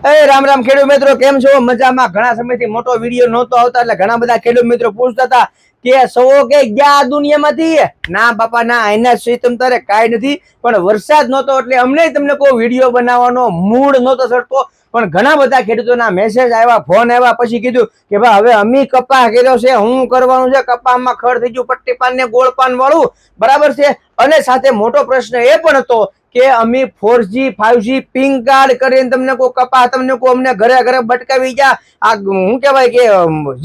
રામ રામ ખેડૂત મિત્રો, કેમ છો? મજામાં? ઘણા સમયથી મોટો વિડીયો નહોતો આવતા એટલે ઘણા બધા ખેડૂત મિત્રો પૂછતા હતા કે સૌ કે ગયા દુનિયામાંથી. ના બાપા ના, એના સિવાય તમ તારે કાંઈ નથી, પણ વરસાદ નહોતો એટલે અમને તમને કોઈ વિડીયો બનાવવાનો મૂડ નહોતો ચડતો. પણ ઘણા બધા ખેડૂતોના મેસેજ આવ્યા, ફોન આવ્યા, પછી કીધું કે ભાઈ હવે અમી કપા કર્યો છે, હું કરવાનું છે? કપામાં ખડ થઈ ગયું, પટ્ટી પાન ને ગોળ પાન વાળું, બરાબર છે. અને સાથે મોટો પ્રશ્ન એ પણ હતો કે અમે 4G 5G પિંક કાર્ડ કરીને તમને કોઈ કપા તમને કોઈ અમને ઘરે ઘરે બટકાવી ગયા. આ શું કહેવાય કે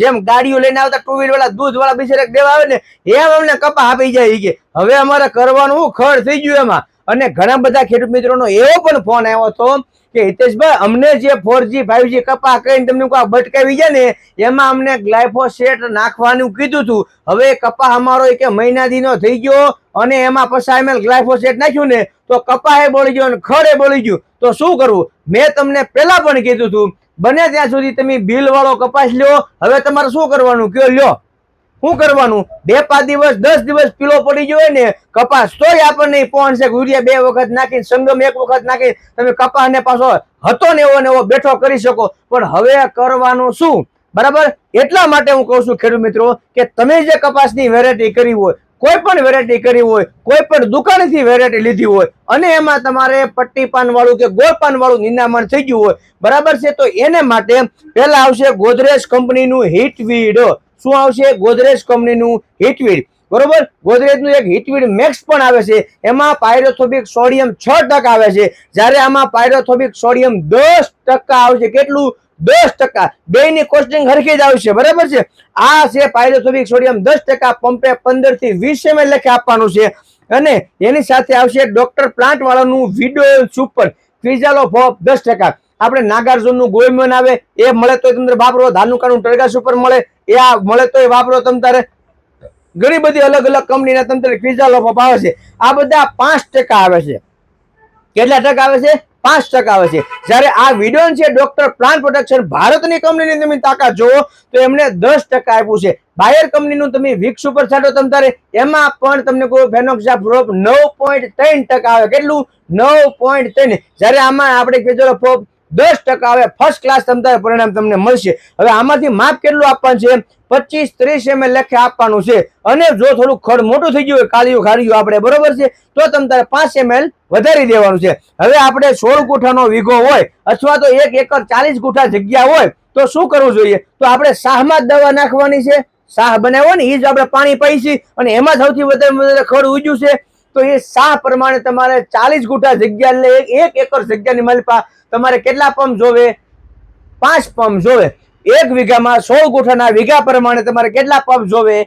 જેમ ગાડીઓ લઈને આવતા ટુ વ્હીલર વાળા દૂધ વાળા બિચારે દેવા આવે ને એમ અમને કપા આપી જાય કે હવે અમારે કરવાનું ખડ થઈ ગયું એમાં. અને ઘણા બધા ખેડૂત મિત્રોનો એવો પણ ફોન આવ્યો હતો કે હિતેશભાઈ અમને જે 4G 5G કપા કરીને તમને કોઈ બટકાવી જાય ને એમાં અમને ગ્લાયફોસેટ નાખવાનું કીધું હતું. હવે કપા અમારો કે મહિના દીનો થઈ ગયો અને એમાં 5 ml ગ્લાયફોસેટ નાખ્યું ને તો કપા એ બળી ગયો અને ખડ એ બળી ગયું. તો શું કરવું? મેં તમને પેલા પણ કીધું હતું બને ત્યાં સુધી તમે બિલ વાળો કપાસ લ્યો. હવે તમારે શું કરવાનું કયો લ્યો? શું કરવાનું? 2-5 દિવસ 10 દિવસ પીળો પડી ગયો ને કપાસ તોય આપણને પહોંચશે. યુરિયા 2 વખત નાખીને સંગમ 1 વખત નાખી તમે કપાસને પાછો હતો ને એવો બેઠો કરી શકો. પણ હવે કરવાનું શું? બરાબર, એટલા માટે હું કહું છું ખેડૂત મિત્રો કે તમે જે કપાસની વેરાયટી કરી હોય, કોઈ પણ વેરાયટી કરી હોય, કોઈ પણ દુકાનેથી વેરાયટી લીધી હોય અને એમાં તમારે પટ્ટી પાન વાળું કે ગોળ પાન વાળું નિંદામણ થઈ ગયું હોય, બરાબર છે, તો એને માટે પહેલા આવશે ગોદરેજ કંપનીનું હિટવીડ. શું આવશે? ગોદરેજ કંપનીનું હિટવીડ. બરોબર, ગોદરેજનું એક હિટવીડ મેક્સ પણ આવે છે. એમાં પાયરોથોબિક સોડિયમ 6% આવે છે, જ્યારે આમાં પાયરોથોબિક સોડિયમ 10% આવશે. કેટલું? 10%. બેની કોસ્ટિંગ હરખી જ આવશે, બરાબર છે. આ છે પાયરોથોબિક સોડિયમ 10%, પંપે 15 થી 20 ml લેખે આપવાનું છે. અને એની સાથે આવશે ડોક્ટર પ્લાન્ટ વાળાનું વિડોલ સુપર ક્વિઝાલોફોપ 10%. આપણે નાગાર્જુનનું ગોયમન આવે એ મળે તો તમને વાપરો, ધાનુકાનું ટર્ગા સુપર મળે એ આ મળે તો વાપરો. તમ તારે ઘણી બધી અલગ અલગ કંપનીના તમ તારે ક્વિઝાલોફોપ આવે છે. આ બધા 5% આવે છે. કેટલા ટકા આવે છે? 5% આવે છે. જ્યારે આ વિડોન છે ડોક્ટર પ્લાન્ટ પ્રોટેક્શન ભારતની કંપનીની તમે તાકાત જોવો તો એમને 10% આપ્યું છે. બાયર કંપનીનું તમે વિક્સ સુપર છાંટો તમ તારે એમાં પણ તમને કોઈ ફેનોક્સાફ્લોપ 9.3% આવે. કેટલું? 9.3. જ્યારે આમાં આપણે ક્વિઝાલોફોપ 10% આવે. ફર્સ્ટ ક્લાસ તમ તારે પરિણામ તમને મળશે. હવે આમાંથી માપ કેટલું આપવાનું છે? 25-30 ml લેખે આપવાનું છે. અને જો થોડું ખડ મોટું થઈ ગયું હોય, કાળિયું ખારિયું આપણે, બરોબર છે, તો તમ તારે 5 ml વધારી દેવાનું છે. હવે આપણે 16 ગુઠાનો વીઘો હોય અથવા તો 1 એકર 40 ગુઠા જગ્યા હોય તો શું કરવું જોઈએ? તો આપણે શાહમાં જ દવા નાખવાની છે. શાહ બનાવ્યો ને એ જ આપણે પાણી પાઈશી અને એમાં સૌથી વધારે ખડ ઉગ્યું છે. તો એ શાહ પ્રમાણે તમારે 40 ગુઠા જગ્યા એટલે 1 એકર જગ્યાની માલિપા તમારે કેટલા પંપ જોવે? 5 પંપ જોવે. 1 વીઘામાં 16 ગુઠાના વીઘા પ્રમાણે તમારે કેટલા પંપ જોવે?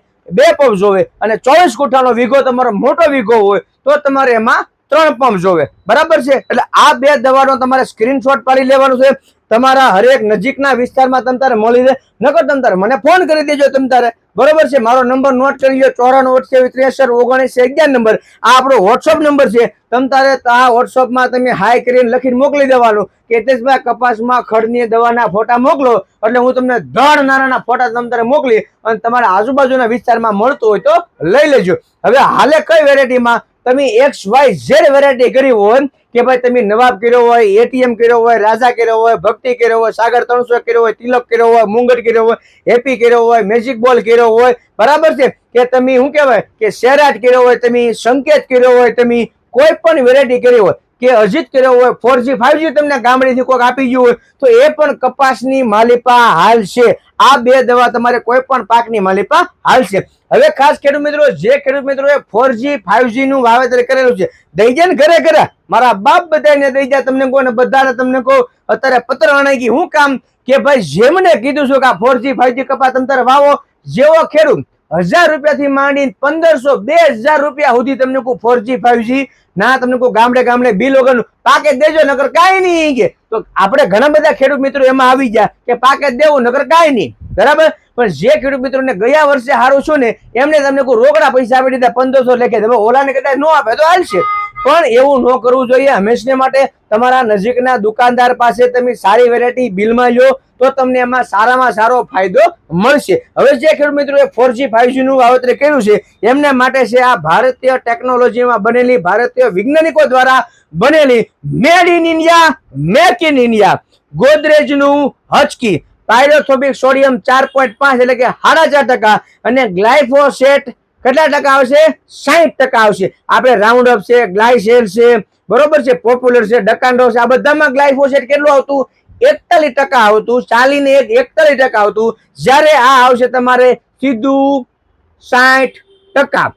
2 પંપ જોવે. અને 24 ગુઠાનો વીઘો તમારો મોટો વીઘો હોય તો તમારે એમાં 3 પંપ જોવે, બરાબર છે. એટલે આ 2 દવાનો તમારે સ્ક્રીનશોટ પાડી લેવાનું છે. તમારા હરેક નજીકના વિસ્તારમાં તમ તારે મળી રહે. નકર તમ તારે મને ફોન કરી દેજો તમ તારે, બરોબર છે. મારો નંબર નોટ કરી લો, 94 નંબર. આ આપણો વોટ્સઅપ નંબર છે. તમ તારે આ વોટ્સઅપમાં તમે હાય કરીને લખીને મોકલી દેવાનું કે હિતેશભાઈ કપાસમાં ખડની દવાના ફોટા મોકલો, એટલે હું તમને ધડ નાના ફોટા તમ તારે મોકલી અને તમારા આજુબાજુના વિસ્તારમાં મળતું હોય તો લઈ લેજો. હવે હાલે કઈ વેરાયટીમાં તમે XYZ વેરાયટી કરી હોય કે ભાઈ તમે નવાબ કર્યો હોય, ATM કર્યો હોય, રાજા કર્યો હોય, ભક્તિ કર્યો હોય, સાગર 300 કર્યો હોય, તિલક કર્યો હોય, મુંગટ કર્યો હોય, હેપી કર્યો હોય, મેજિક બોલ કર્યો હોય, બરાબર છે, કે તમે શું કહેવાય કે શેરાટ કર્યો હોય, તમે સંકેત કર્યો હોય, તમે કોઈ પણ વેરાયટી કરી હોય કે અજીત કર્યો હોય, 4G 5G તમને ગામડેથી કોઈક આપી ગયું હોય તો એ પણ કપાસની માલિપા હાલ છે. આ 2 દવા તમારે કોઈ પણ પાકની માલિપા હાલ છે. હવે ખાસ ખેડૂત મિત્રો, જે ખેડૂત મિત્રોએ 4G 5G નું વાવેતર કરેલું છે, દઈ જાય ને ઘરે ઘરે, મારા બાપ બધાને દઈ જાય. તમને કહો ને બધાને તમને કહો અત્યારે પત્ર અણાઈ ગઈ. શું કામ? કે ભાઈ જેમને કીધું છું કે આ 4G 5G કપા તમે તારે વાવો, જેવો ખેડૂત 1000 રૂપિયાથી માંડીને 1500-2000 રૂપિયા સુધી તમને કોઈ 4G 5G ના તમને કોઈ ગામડે બિલ વગરનું પાકેજ દેજો, નકર કાંઈ નહીં. કે તો આપણે ઘણા બધા ખેડૂત મિત્રો એમાં આવી ગયા કે પાકેજ દેવું નકર કાંઈ નહીં, બરાબર. પણ જે ખેડૂત મિત્રોને ગયા વર્ષે સારું છું ને એમને તમને કોઈ રોકડા પૈસા આપી દીધા 1500 લેખે, તમે ઓલાને કદાચ ન આપે તો હાલશે. પણ એવું ન કરવું જોઈએ. હંમેશા માટે તમારા નજીકના દુકાનદાર પાસે તમે સારી વેરાયટી બિલમાં લો તો તમને એમાં સારામાં સારો ફાયદો મળશે. હવે જે ખેડૂત મિત્રોએ 4G 5G નું વાવેતર કર્યું છે એમને માટે છે આ ભારતીય ટેકનોલોજીમાં બનેલી, ભારતીય વૈજ્ઞાનિકો દ્વારા બનેલી made in India, make in India Godrej નું હચકી પાયરોથોબિક સોડિયમ 4.5 એટલે કે 4.5%, અને ગ્લાયફોસેટ કેટલા ટકા આવશે? 60% આવશે. આપણે રાઉન્ડ અપ છે, ગ્લાયસેલ છે, બરોબર છે, પોપ્યુલર છે, ડકાન્ડો છે, આ બધામાં ગ્લાયફોસેટ કેટલું આવતું? 41% આવતું. ચાલીને 41% આવતું. જ્યારે આ આવશે તમારે સીધું 60%.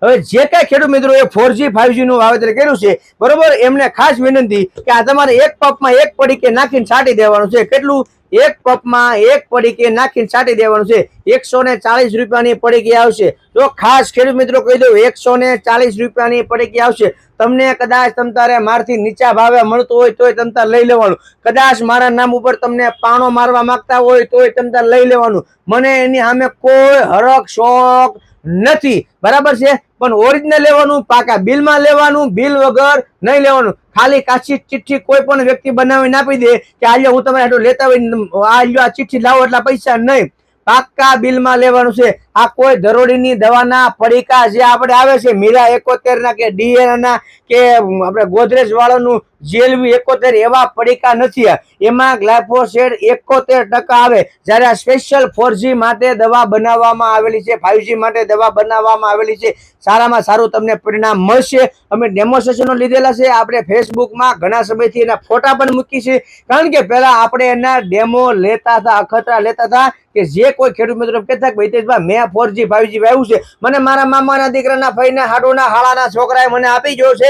હવે જે કઈ ખેડૂત મિત્રો એ 4G 5G નું વાવેતર કર્યું છે, બરોબર, એમને ખાસ વિનંતી કે આ તમારે એક પપમાં એક પડીકે નાખીને છાંટી દેવાનું છે. કેટલું? એક પપમાં એક પડીકે નાખીને છાંટી દેવાનું છે. 140 રૂપિયાની પડીકી આવશે. તો ખાસ ખેડૂત મિત્રો કહી દઉં, 140 રૂપિયાની પડીકી આવશે. તમને કદાચ તમતારે મારથી નીચા ભાવે મળતું હોય તોય તમતાર લઈ લેવાનું. કદાચ મારા નામ ઉપર તમને પાણો મારવા માંગતા હોય તોય તમતાર લઈ લેવાનું. મને એની સામે કોઈ હરખ શોખ નથી, બરાબર છે. પણ ઓરિજિનલ લેવાનું, પાકા બિલમાં લેવાનું, બિલ વગર નહીં લેવાનું. ખાલી કાચી ચિઠ્ઠી કોઈ પણ વ્યક્તિ બનાવીને આપી દે કે આજે હું તમારે લેતા હોય આ ચિઠ્ઠી લાવો એટલા પૈસા નહીં. પાકા બિલમાં લેવાનું છે. આ કોઈ ધરોડીની દવાના પડીકા જે આપણે આવે છે મીરા 71 ના કે ડીએન ના કે આપણે ગોદરેજ વાળાનું GLV 71 એવા પડીકા નથી. એમાં ગ્લાયફોસેટ 71% આવે. જ્યારે આ સ્પેશિયલ 4G માટે દવા બનાવવામાં આવેલી છે, 5G માટે દવા બનાવવામાં આવેલી છે. સારામાં સારું તમને પરિણામ મળશે. અમે ડેમોન્સ્ટ્રેશનો લીધેલા છે. આપણે ફેસબુકમાં ઘણા સમયથી એના ફોટા પણ મૂકી છે. કારણ કે પહેલા આપણે એના ડેમો લેતા હતા, અખતરા લેતા હતા કે જે કોઈ ખેડૂત મિત્રો કહેતા કે હિતેશભાઈ મેં 4G 5G વાવ્યું છે, મને મારા મામાના દીકરાના, ભાઈના, હાડુના, હાળાના છોકરાએ મને આપી ગયો છે,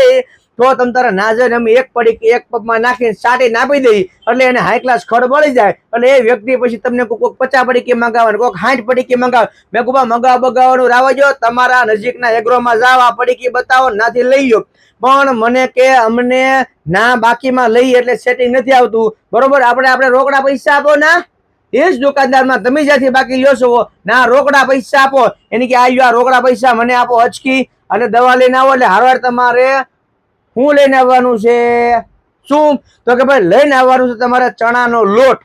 તો તમ તારે ના જઈને અમે એક પડી એક પગમાં નાખીને સાટીને આપી દઈએ એટલે એને હાઈ ક્લાસ ખડ મળી જાય. એટલે એ વ્યક્તિ પછી તમને કોઈક 50 પડીકી મંગાવે, કોઈક 60 પડીકી મંગાવે. મેં કુબા મંગાવવાનું રાવજો, તમારા નજીકના એગ્રોમાં જાવ, આ પડીકી બતાવો, નાથી લઈ લો. પણ મને કે અમને ના બાકીમાં લઈ એટલે સેટિંગ નથી આવતું, બરોબર. આપણે રોકડા પૈસા આપો ના, એ જ દુકાનદારમાં તમે જ્યાંથી બાકી લ્યો છો ના રોકડા પૈસા આપો. એની કે આ રોકડા પૈસા મને આપો, હચકી અને દવા લઈને આવો. એટલે હારવાર તમારે શું લઈને આવવાનું છે? શું? તો કે ભાઈ લઈને આવવાનું છે તમારે ચણાનો લોટ.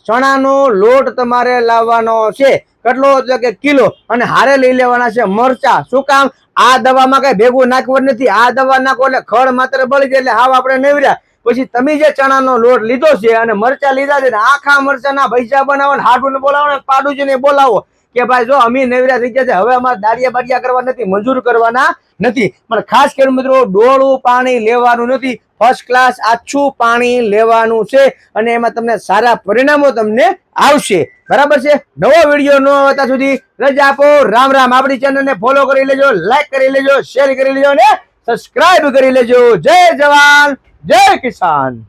ચણાનો લોટ તમારે લાવવાનો છે. કેટલો? તો કે કિલો. અને હારે લઈ લેવાના છે મરચા. શું કામ? આ દવામાં કઈ ભેગું નાખવું નથી. આ દવા નાખો એટલે ખડ માત્ર બળી જાય એટલે હાવ આપણે નવર્યા. પછી તમે જે ચણાનો લોટ લીધો છે અને મરચા લીધા છે, આખા મરચાના ભજીયા બનાવો, હાડુને બોલાવો ને પાડુજીને બોલાવો કે ભાઈ જો અમે નવરા થઈ ગયા છે, હવે અમારે દાડિયા બાડિયા કરવા નથી, મંજૂર કરવાના નથી. પણ ખાસ કરીને મિત્રો ડોળું પાણી લેવાનું નથી. ફર્સ્ટ ક્લાસ આછું પાણી લેવાનું છે અને એમાં તમને સારા પરિણામો તમને આવશે, બરાબર છે. નવો વિડીયો ન આવતા સુધી રજા આપો. રામ રામ. આપણી ચેનલને ફોલો કરી લેજો, લાઈક કરી લેજો, શેર કરી લેજો અને સબસ્ક્રાઇબ કરી લેજો. જય જવાન, જય કિસાન.